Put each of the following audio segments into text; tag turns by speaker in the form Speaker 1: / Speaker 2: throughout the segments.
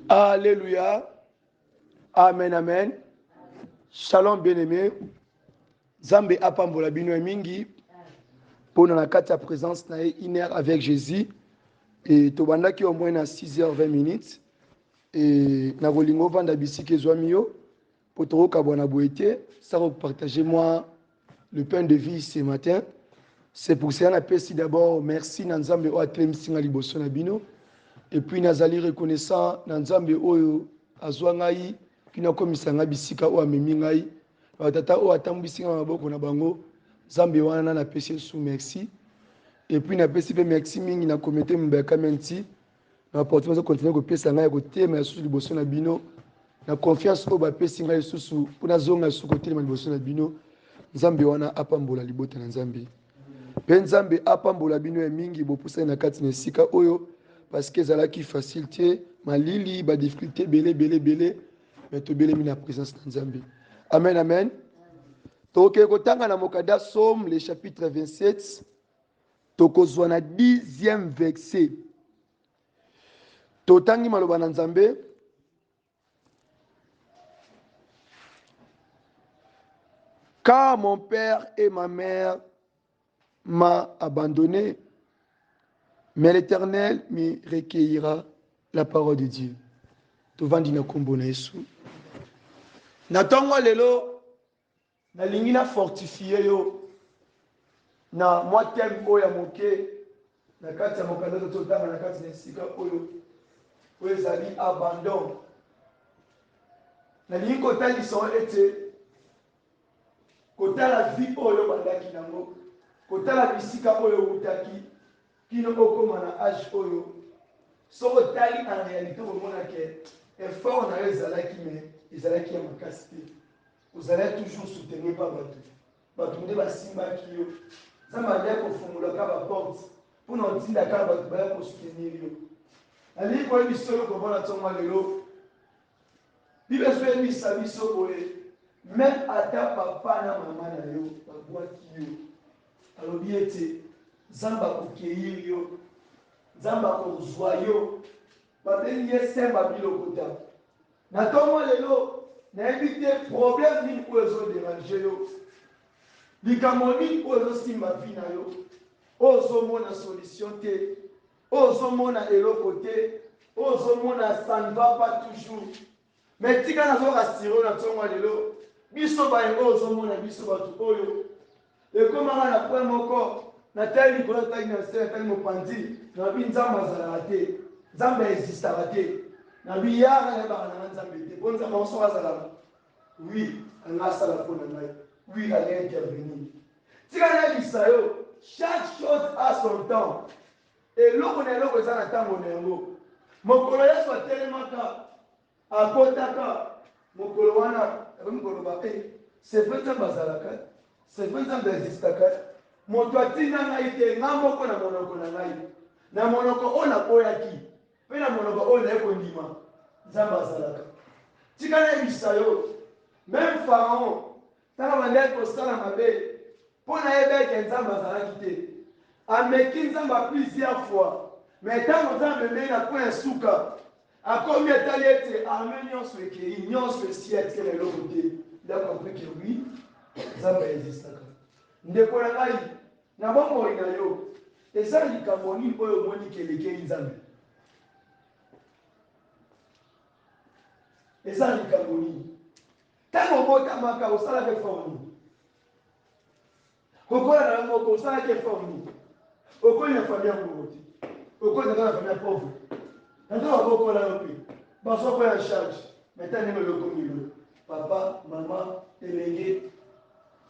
Speaker 1: Alléluia. Amen, amen. Shalom, bien-aimé. Zambe apambola bino mingi. Pour la kati ya présence na une heure avec Jésus. Et tobanda ki au moins à 6h20. Et na bolingo vanda bisike zwamio. Pour toro kabwana boete. Ça va partager moi le pain de vie ce matin. C'est pour ça que je d'abord merci Nanzambe o atlemsinga liboso na bino. Et puis nazali reconnaissant Nanzambe oyo azwangai kina komisanga bisika o amemi ngai. Tata o atambisinga maboko na bango. Zambe wana na pesi sous merci. Et puis na pesi pe merci mingi na comité mbeka menti. Na opportunité de continuer ko pesa ngai ko tema sous liboso na bino. Na confiance o ba pesi ngai sous pour na zonga sous côté na liboso na bino. Zambe wana apambola libota na Nzambe. Penzambe apambola bino ya mingi bopusa na kati na sika oyo parce que zalaki facilité malili ba difficulté belé mais to belé na présence de Nzambe. Amen amen. Donc kotanga na mokada Somme le chapitre 27 tokozwa na 10e verset. Totangi maloba na Nzambe. Car mon père et ma mère m'a abandonné, mais l'Éternel me recueillera, la parole de Dieu. Tovandi na kombo na Yesu. Na tongo lelo na lingi na fortifier yo na moi thème oya moke na kati ya mokanda totanga na kati na sika oyo oyo ezali abandon. Na lingi kotali son ete kotala vie oyo bandaki nango kotala bisika oyo utaki kino okoma na âge oyo soko tali en réalité omona ke effort na yo ezalaki mais ezalaki ya makasi te ozalaki toujours soutenu par bato nde basimbaki yo nzambe andeki kofungolaka baporte mpona otindaka bato baya kosoutenir yo nalingi koyebisa oyo komona ntongo lelo bible ezoyebisa biso boye même ata papa na mama na yo babwaki yo alobi ete nzambe akokeir yo nzambe akozwa yo babengi ye semba biloko ta na ntongo lelo nayebi te problème nini oyo ezoderange yo likambo nini oyo ezosimba vi na yo oyo ozomona solution te oyo ozomona eloko te oyo ozomona ça ne va pas toujours mais tika nazorasire na ntongo lelo biso baye oyo ozomona biso bato oyo ekomaka na point moko natali likolo atali na se atali mopanzi nabi nzambe azalaka te nzambe existaka te nabi yaka nayebaka nanga nzambe te mpo nzambe moso azalaka oui anga asala mpo na ngai oui anga intervenir tika nayebisa yo chaque chose a son temps eloko na eloko eza na ntango na yango mokolo yesu atelemaka akotaka mokolo wana mokoloba c'est vrai nzambe azalaka c'est vrai nzambe existaka moto atinda ngai te nga moko na monoko na ngai na monoko oyo nakoyaki mpe na monoko oyo naye kondima nzambe azalaka tika nayebisa yo même pharaon ntango bandeki kosala mabe mpo nayeba eke nzambe azalaki te ameki nzambe plusieurs fois mais ntango nzambe emei na point ya suka akomi etali ete arme nyonso ekei nyonso esi atikela eloko te nda compris ke oui nzambe existaka ndeko na ngai na bomoi na yo eza likambo nini oyo omoni kelekeli nzambe eza likambo nini ntango obotamaka osalaka effort nini kokola na yo moko osalaki effort nini okoli na famille ya ngoko te okoli na famille ya pauvre ntango babokola yo mpe bazokoya en charge maintenant ndenge oyokomi lelo papa mama elenge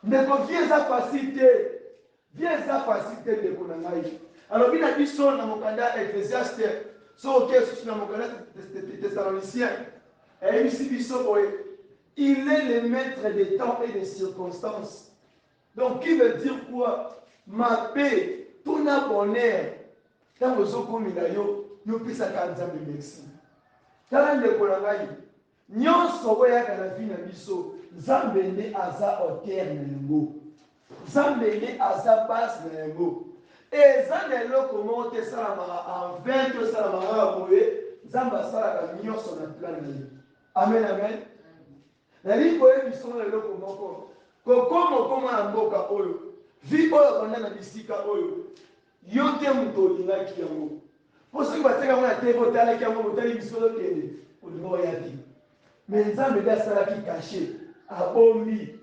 Speaker 1: ndeko vie eza facile te vie eza facile te ndeko na ngai alobi na biso na mokanda ecclésiaste so oke susu na mokanda thessalonicien ayebisi biso boye il est le maître des temps et des circonstances donc qui veut dire quoi ma paix tout na bonheur ntango ozokomila yo yopesaka nzambe merci tala ndeko na ngai nyonso oyaka na vi na biso nzambe nde aza auteur na yango nzambe nde aza base na yango eza na eloko moko te esalamaka en 20 to esalamaka boye nzambe asalaka nyonso na plan na ye. Amen, amen. Nali koyebi songo na eloko moko kokoma okoma na mboka oyo vi oyo banda na bisika oyo yo te moto olingaki yango mpo soki batiaka ngo na te botalaki yango botali biso okende olinga oya te me nzambe nde asalaki kashe abombi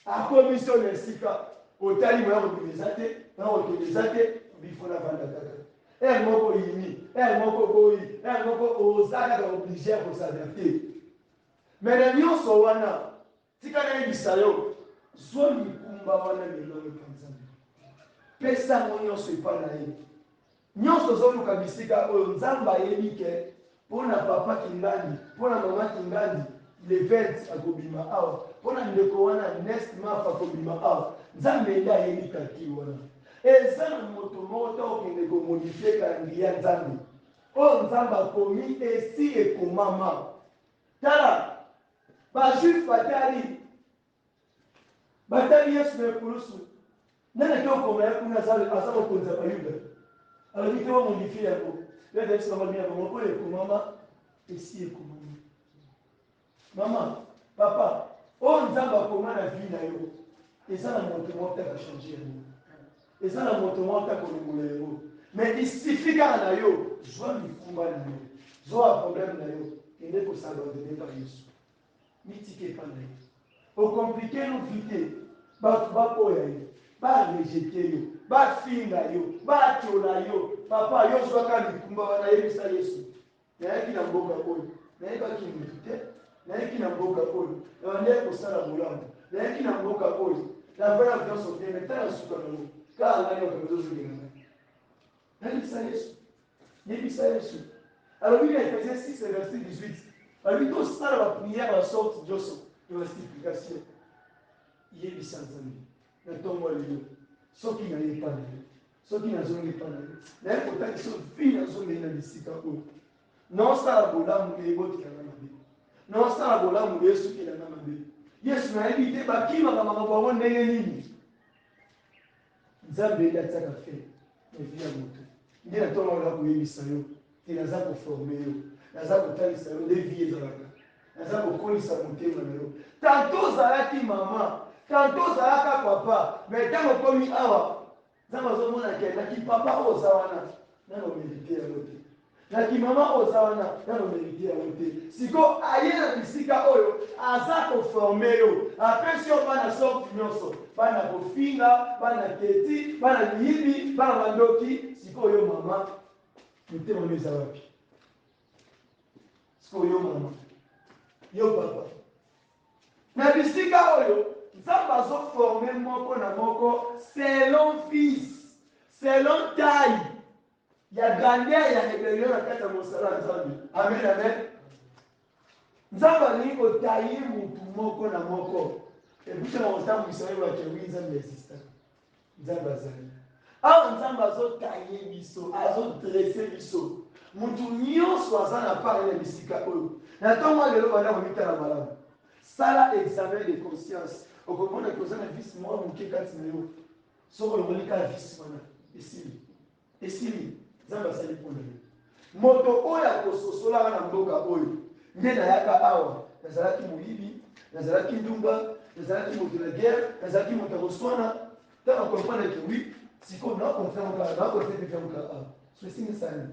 Speaker 1: akomi so na esika otali moya kobima eza te moya kokende eza te bifo na vanda kaka ere moko yini ere moko boyi ere moko oza kaka oblige ya kosadapte me na nyonso wana tika nayebisa yo zwa mikumba wana lelo epa nzambe pesa ngo nyonso epa na ye nyonso ozoluka bisika oyo nzambe ayebi ke mpo na papa kingandi mpo na mama kingandi le 20 akobima awa mpo na ndeko wana next month akobima awa nzambe nde ayebi kalkile wana eza na moto moko to okende komodifie kalendri ya nzambe oyo nzambe akomi esi ekomama tala bajuif batali yesu na ekulusu nani ke okoma ya kuna aza kokonza bayuda alobi te bamodifie yango yadayesu bamabina bango mpo ekomama esi ekomama mama papa oyo nzambe akoma na vi na yo eza na moto moko te akachange yango eza na moto moko te akolongola yango me isifi kaka na yo zwa mikumba na yo zwa problème na yo kende kosabandone par yesu mitike epa na ye okomplike no vi te bato bakoya yo barejete yo bafinga yo batyola yo papa yo zwaka mikumba wana yebisa yesu nayaki na mboka oyo nayebaki motu te nayaki na mboka oyo nabande kosala bolamu nayaki na mboka oyo navaya nyonso te me tala suka nango kaka ngani okamezozolinga ngai nayebisa yesu yebisa yesu alobi na Efesiens 6 verset 18 alobi tosala bapriere basorte nyonso ya bastification yebisa nzambe na ntongo lelo soki nayepa na yo soki nazongepa na yo naye kotalisa vi nazongei na bisika oyo naosala bolamu eebotikanga mabe naosala bolamu esukelanga mabe yesu nayebi te bakimaka makambo yango ndenge nini nzambe eli atiaka fe na vi ya moto nde na ntongo naza koyebisa yo te naza koforme yo naza kotalisa yo nde vi ezalaka naza kokolisa motema na yo tanto ozalaki mama tanto ozalaka papa me ntango okomi awa nzambe azomona ke naki papa oyo oza wana nano merite yango te naki mama oyo oza wana nano merite yango te siko aye na bisika oyo aza koforme yo apesi yo bana sorti nyonso bana kofinga bana teti bana liyibi bana bandoki sikoyo yo mama motema no eza wapi sikoyo yo mama yo papa na bisika oyo nzambe azoforme moko na moko selon fils selon taille ya grandeur ya rébellion na kati ya mosala ya nzambe amen amen nzambe alingi kotaye motu moko na moko ebute na kotambwisa oyo bakewi nzambe existaka nzambe azali awa nzambe azotaye biso azodresse biso motu nyonso aza na part na bisika oyo na ntongo lelo banda komitala malamu sala examen de conscience okomona koza na visi mwa moke kati na yo soko olongoli kaka visi wana esili nzambe asali mpona yo moto oyo akososolaka na mboka oyo nde nayaka awa nazalaki moyibi nazalaki ndumba nazalaki moto na guerre nazalaki moto akoswana ntango akomprendre ke wi sikoyo nakotepetemuka awa soesingisani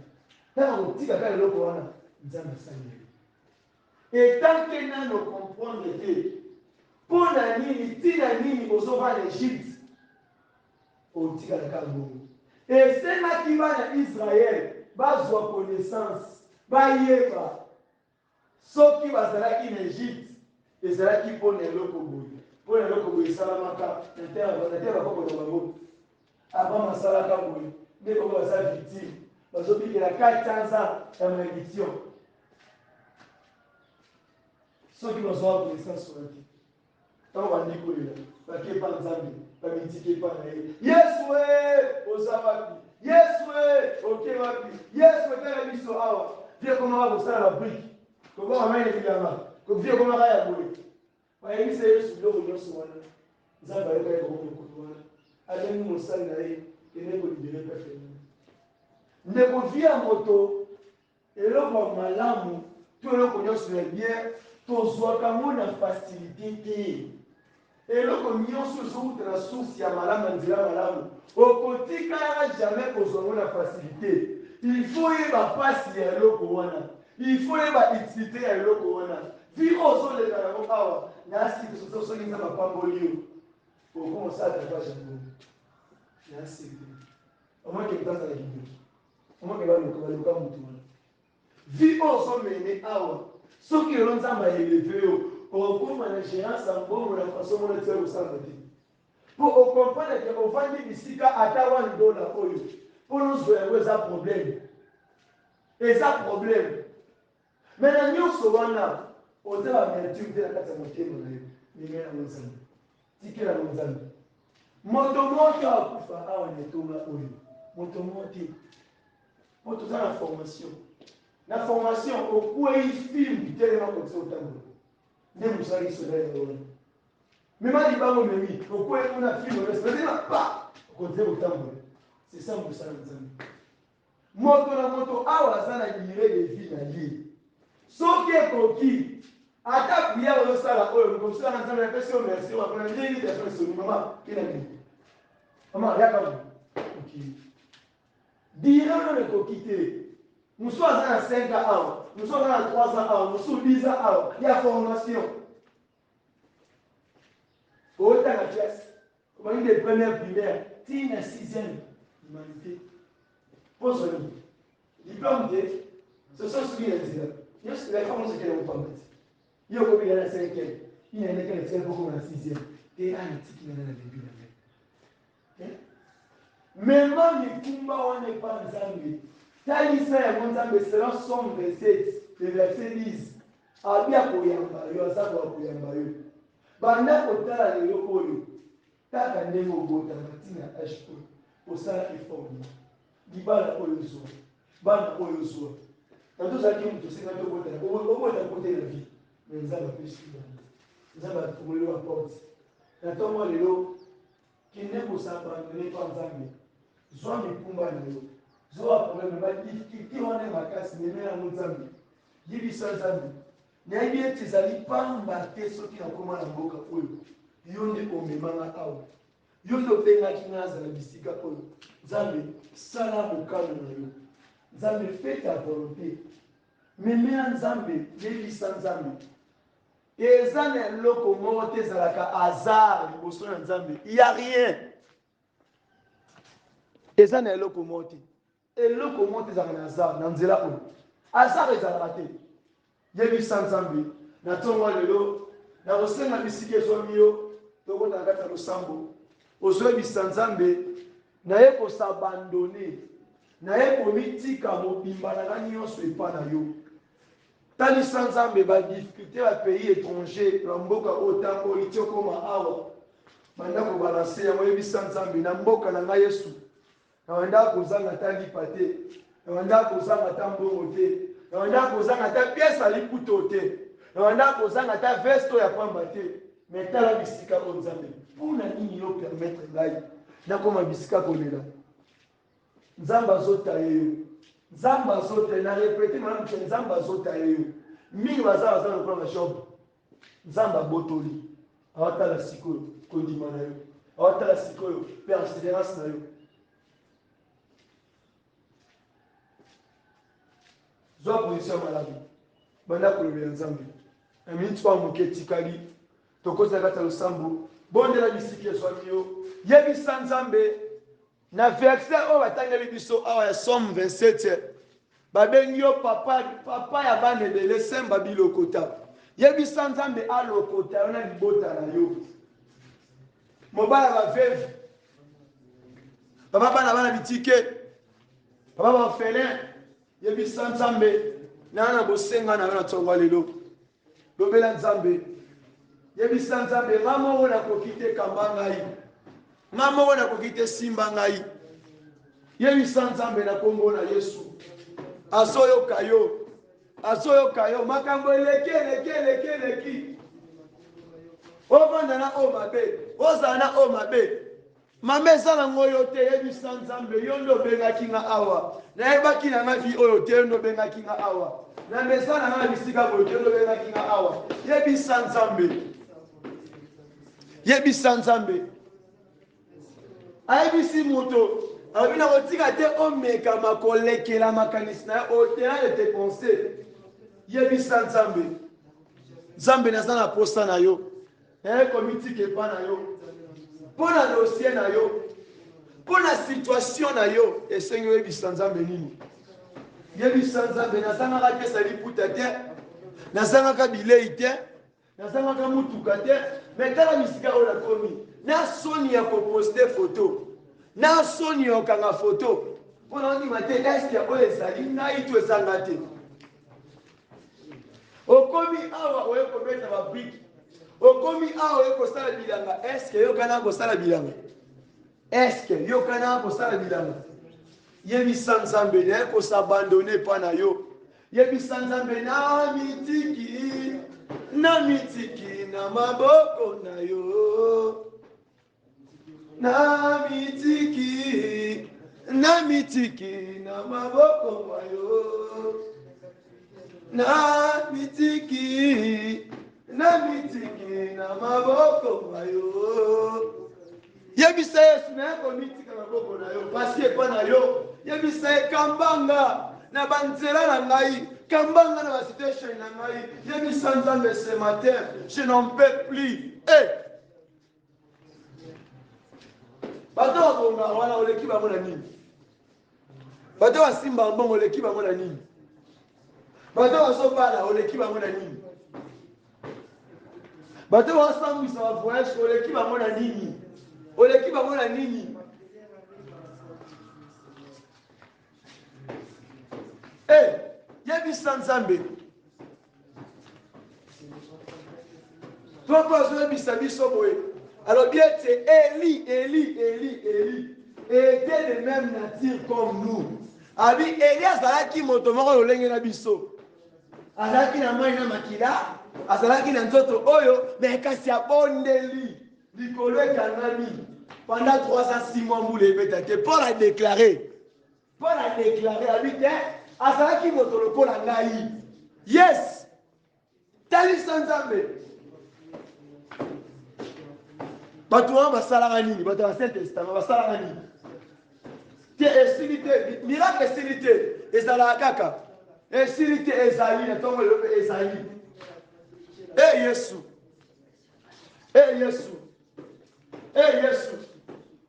Speaker 1: ntango kotika kaka eloko wana nzambe asali yo etanke nano comprendre te mpo na nini ntina nini ozovana Egypte otikalaka bongo esengaki bana Israel bazwa connaissance bayeba soki bazalaki na Egypte ezalaki mpo na eloko boye mpo na eloko boye esalamaka na te bakoko na bango ava masalaka boye nde koko baza victime bazobikela 400 ya malédiction soki bazwaka connaissance wana te ntango bandi kolela bakepa nzambe bamitikepa na ye yesu oza wapi yesu oke wapi yesu etala biso awa vie komaka kosala babrike koboma mene bilanga vie komaka ya boye bayebisa yesu biloko nyonso wana nzambe ayokaya bango mokolo wana alengi mosali na ye kene kolibere pepe ndeko via moto eloko malamu to eloko nyonso ya bien tozwaka ngo na facilité te eloko nyonso ezowuta na source ya malamu na nzela malamu okotikala jamais kozwa ngo na facilité il faut yeba pasi ya eloko wana il faut yeba utilité ya eloko wana vi ozoleka yango awa nasiki soki nza mapamboli yo okomosala tapage yango nasiki omwake mtanzala kidogo omwake baluka mutu wana vi ozomene awa soki elo nzambe aeleve yo okoma na gérance ya mbongo na façon mona tia kosamba te mpo okomprendre ke ovandi bisika ata $1 oyo mpo nozwa yango eza problème me na nyonso wana oza bamerture te na kati ya motema na yo mime yango nzambe tikela yango nzambe moto moto akufa awa na etonga oyo moto mote mpo toza na formation okwei filme telema kotisa otambola nde mosali soda yango wana mema libango memi okwei kuna filme resepetema pa okontinue kotambola c'est ça mosala nzambe moto na moto awa aza na durée de vie na ye soki ekoki ata priere ozosala oyo mokosala nzambe apesi yo merci wapona ndenge tasoni mama kinaki mama yaka okili dire oyo ekoki te mosu aza na 5 ans awa mosu aza na 3 ans awa mosu 10 ans awa ya formation oyotanga classe obangi de première primaire ti na 6e humanité pozoni diplôme te ce sont soki na nzela nyonso elakamo sokele mopambati yo kobila na 5e inaendeka na tika poko na 6e te ana tiki nana na début na ngai mema mikumba wana epa nzambe talisa yango nzambe selon Somme 27 le verset 10 abi akoyamba yo aza koyamba yo banda kotala lelo oyo kaka ndenge obotama ntina age oyo osala effort libala oyo ozwa bana oyo ozwa na tozalaki moto osenga tobotana obota kote na vie me nzambe apesi bana nzambe afungoli wa porte na ntongo lelo kende kosabandone mpa nzambe zwa mikumba na yo zwa problème badifficulté wana makasi meme yango nzambe yebisa nzambe nayebi ete ezali pamba te soki nakoma na mboka oyo yo nde omemanga awa yo nde opengaki nga azala bisika oyo nzambe sala mokano na yo nzambe fais ta volonté memea nzambe yebisa nzambe eza na eloko moko te ezalaka hasard liboso na nzambe ya rien eza na eloko moko te eloko moko te ezalaka na hasard na nzela oyo hasard ezalaka te yebisa nzambe na ntongo lelo na kosenga bisika ezwami yo tokota na kati ya losambo ozoyebisa nzambe naye kosabandone naye komitika mobimba na nga nyonso epa na yo talisa nzambe badifficulté ya pays étranger na mboka oyo tamboli ti okoma awa banda kobalanse yango yebisa nzambe na mboka na ngai yesu na banda kozanga ata lipa te na banda kozanga ata mbongo te na banda kozanga ata piese ya liputo te na banda kozanga ata veste ya pamba te me tala bisika oyo nzambe mpona nini yo permettre ngai nakoma bisika kolela nzambe azotaye yo nzambe azotaye na repete malamu te nzambe azotaye yo mingi baza lokola bajob nzambe abotoli awatala sikoyo kondima na yo awatala sikoyo persévérance na yo zwa position malamu banda kolobela nzambe na miniti mwa moke etikali tokozala kati ya losambo bondela bisika ezwami yo yebisa nzambe na verset oyo batangeli biso awa ya Somme 27 babengi yo papa ya bana ebele semba bilokota yebisa nzambe alokota yo na libota na yo mobala baveve papa bana bitike papa bafelin yebisa nzambe na bosenga na yo na ntongo lelo lobela nzambe yebisa nzambe nga moko nakoki te kamba ngai nga moko nakoki te simba ngai yebisa nzambe na kombo na yesu azoyoka yo makambo eleki ovanda na oyo mabe ozala na oyo mabe mamesa na ngoyo te yebisa nzambe yo ndo bengaki nga awa nayebaki na nga vi oyo te ndo bengaki nga awa na mesa na nga bisika boyo te ndo bengaki nga awa yebisa nzambe yebisa nzambe ayebisi moto abina kotika te omeka makolekela makanisi na yo otena de te penser yebisa nzambe nzambe naza na posa na yo nayekomitika epa na yo mpo na dossier na yo mpo na situation na yo esengi oyebisa nzambe nini yebisa nzambe nazangaka te saliputa te nazangaka bilei te nazangaka mutuka te me tala bisika oyo nakomi na soni ya koposte foto na soni ya kokanga foto mpo na ondima te eske oyo ezali ngai to ezanga te okomi awa oye kobeta babriki okomi awa oye kosala bilanga eske yokana kosala bilanga eske yokana kosala bilanga yebisa nzambe naye kosabandone epa na yo yebisa nzambe na mitiki na maboko na yo na mitiki na maboko na yo na mitiki na maboko na yo yebisa yesu naye komitika maboko na yo pasi epa na yo yebisa ye kambanga na banzela na ngai kambanga na basituation na ngai yebisa nzambe ce matin je n'en peux plus bato babonga wana oleki bango na nini bato basimba mbongo oleki bango na nini bato bazobala oleki bango na nini bato basambwisa bavoyage oleki bango na nini oleki bango na nini yebisa nzambe toi azoyebisa biso boye alobi ete Eli était de même nature comme nous abi Eli azalaki moto moko lolenge na biso azalaki na mai na makila azalaki na nzoto oyo me kasi abondeli likolo ekangami pendant 306 mois mbula ebeta te Paul a déclaré abi te azalaki moto lokola ngai yes talisa nzambe bato wana basalaka nini bato ya saint testament basalaka nini te esili te miracle esili te ezalaka kaka esili te ezali na ntongo lelo mpe ezali yesu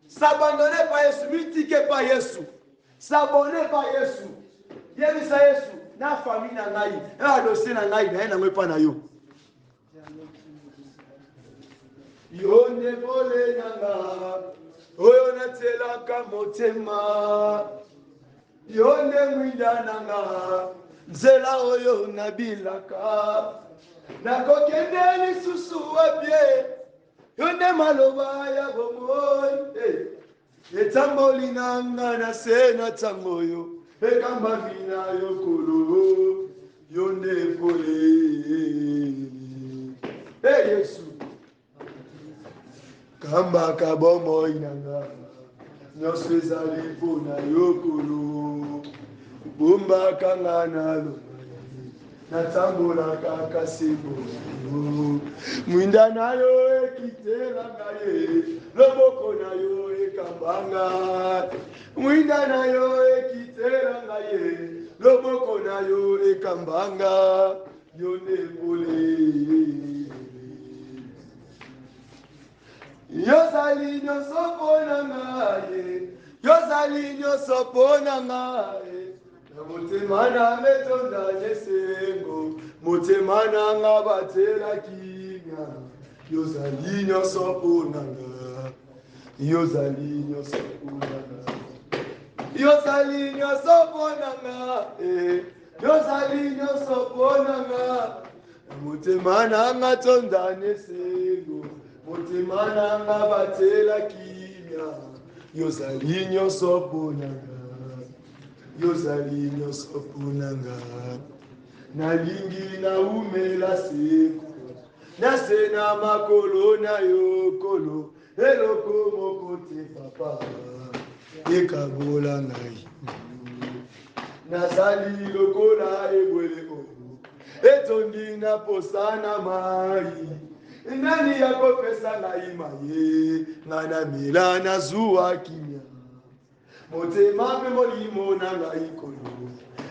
Speaker 1: s'abandonner pa yesu mitike pa yesu s'abonner pa yesu yebisa yesu na famille na ngai na dossier na ngai naye nango epa na yo yo nde pole nanga oyo natelaka motema yo nde mwinda nanga nzela oyo nabilaka nakokende lisusu wapie yo nde maloba ya bomoi etamboli nanga na se na ntango oyo ekambami na yokolo yo nde pole yesu kambaka bomoi nanga nyonso ezali mpo na yokolo bombaka nga na lomai natambolaka kasi boyo mwinda na yo ekitelanga ye loboko na yo ekambanga mwinda na yo ekitelanga ye loboko na yo ekambanga yo nde pole yozali nyonso mpo na ngai yozali nyonso mpo na ngai na motema nanga etondani esengo motema nanga batela kimia yozali nyonso mpo na ngai yozali nyonso mpo na ngai yozali nyonso mpo na ngai yozali nyonso mpo na ngai na motema nanga etondani esengo motema nanga batela kimia yozali nyonso mpo na ngai yozali nyonso mpo na ngai nalingi naumela seko nase na makolo na yo kolo eloko moko te papa ekabola ngai nazali lokola ebwele oyo etondi na posa na mai nani akopesa ngai maye ngai namela nazwa kimia motema mpe molimo na ngai kolo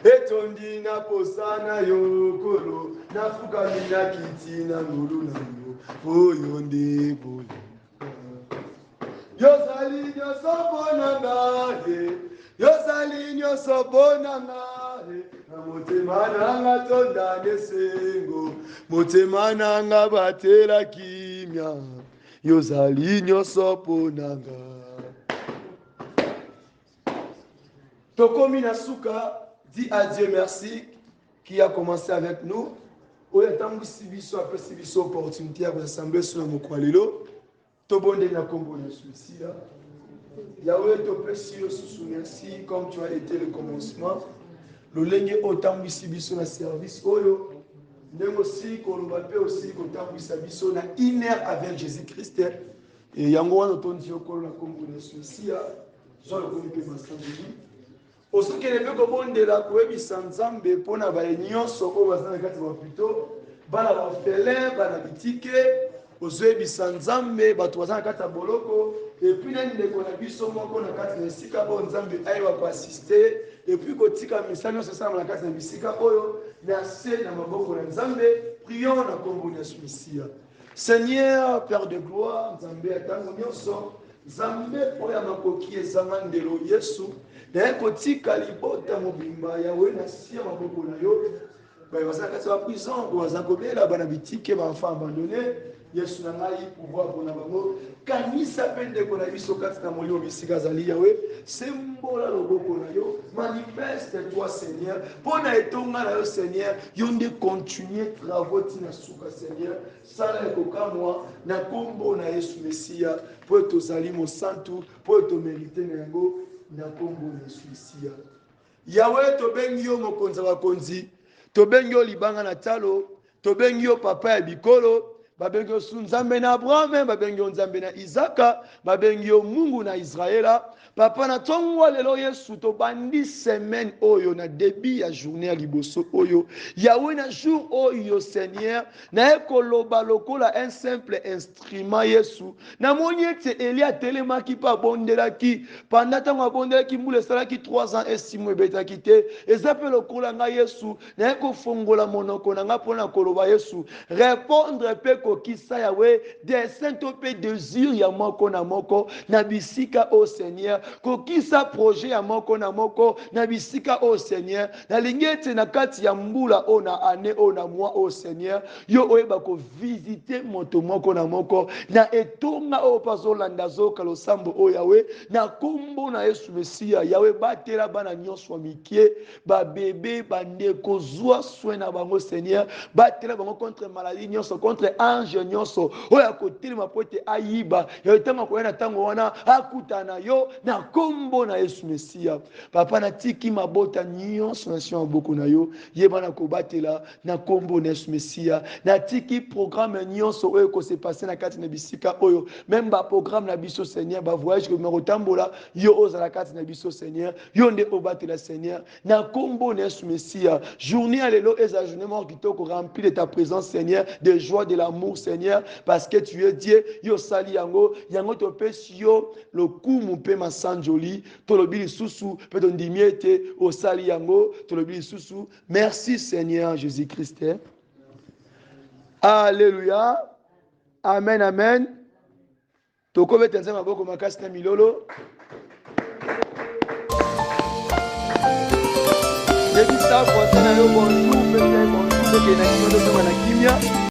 Speaker 1: etondi na posa na yo kolo nafukami na kiti na ngulu na yo oyo nde bolingo yozali nyonso mpona ngai yozali nyonso mpona ngai na motema nanga tonda nesengo motema nanga batela kimia yozali nyonso mpona ngai. Tokomi na suka dit à Dieu merci qui a commencé avec nous. Oya tambisi biso apesi biso opportunité ya koassemble so na mokolo lelo tobonde na kombo na suicide. Yahweh topesi yo susu merci comme tu as été le commencement. Lolenge otambisi biso na service oyo ndenge aussi koloba pe aussi kotambisa biso na une heure avec Jésus-Christ. Et yango wana tondi yo kolo na kombo na suicide. Jean le kombe masambeli. Osukele pe kobondela koyebisa Nzambe mpona baye nyonso oyo baza na kati ya bapito bana bafelin bana bitike ozoyebisa Nzambe bato baza na kati ya boloko epuis nani ndeko na biso moko na kati na esika oyo Nzambe ayeba koasiste epuis kotika misala nyonso esalama na kati na bisika oyo na se na maboko na Nzambe. Prions na kombo na Yesu Mesia. Seigneur Père de gloire Nzambe atango nyonso Nzambe oyo makoki ezanga ndelo Yesu na kotika libota mobimba yawe na sia maboko na yo baza kati ya prison baza kobela bana bitike ba enfant abandonné Yesu na ngai pouvoir pona bango kanisa pende ko na biso kati na molio bisika zali yawe sembola loboko na yo manifeste toi Seigneur pona etonga na yo Seigneur yo nde continuer travaux tina suka Seigneur sala ekokamwa na kombo na Yesu Mesia po tozali mo santu po to mériter na yango na kombo na Yesu. Yahweh tobengi yo mokonzi bakonzi tobengi yo libanga na talo tobengi yo papa ya bikolo babengi yo Nzambe na Abraham babengi yo Nzambe na Isaka babengi yo Mungu na Israela papa na tongo lelo Yesu to bandi semaine oyo na début ya journée ya liboso oyo Yahweh na jour oyo Seigneur na ekoloba lokola un simple instrument Yesu na moniete Elia telemaki pa bondelaki pendant tango abondelaki mbula salaki 3 ans et 6 mois betaki te ezape lokola nga Yesu na ekofongola monoko na nga pona koloba Yesu répondre pe kokisa Yahweh des saints pe désir ya moko na moko na bisika au Seigneur kokisa projet ya moko na moko na bisika au Seigneur na lingete na kati ya mbula o na année o na mois au Seigneur yo oyeba ko visiter moto moko na moko na etonga o pazolanda zoka losambo o Yahweh na kombo na Yesu Mesia Yahweh batela bana nyonso mikie ba bébé bande kozwa soin na bango Seigneur batela bango contre maladie nyonso contre ange nyonso oya kotelema pote ayiba yo tanga ko na tango wana akutana yo na kombo na Yesu Mesia papa na tiki mabota nyonso na sion boko na yo yebana ko batela na kombo na Yesu Mesia na tiki programme nyonso oyo ko se passer na kati na bisika oyo même ba programme na biso Seigneur ba voyage que me tambola yo ozala kati na biso Seigneur yo nde obatela Seigneur na kombo na Yesu Mesia journée à lelo eza journée mort kitoko rempli de ta présence Seigneur de joie de l'amour Seigneur parce que tu es Dieu yo sali yango to pesi yo le kumu pe masanjoli to lobili susu pe don dimiete o sali yango to lobili susu merci Seigneur Jésus-Christ. Alléluia. Amen amen. Toko betenza maboko makasi na milolo. Bonjour, bonjour, bonjour,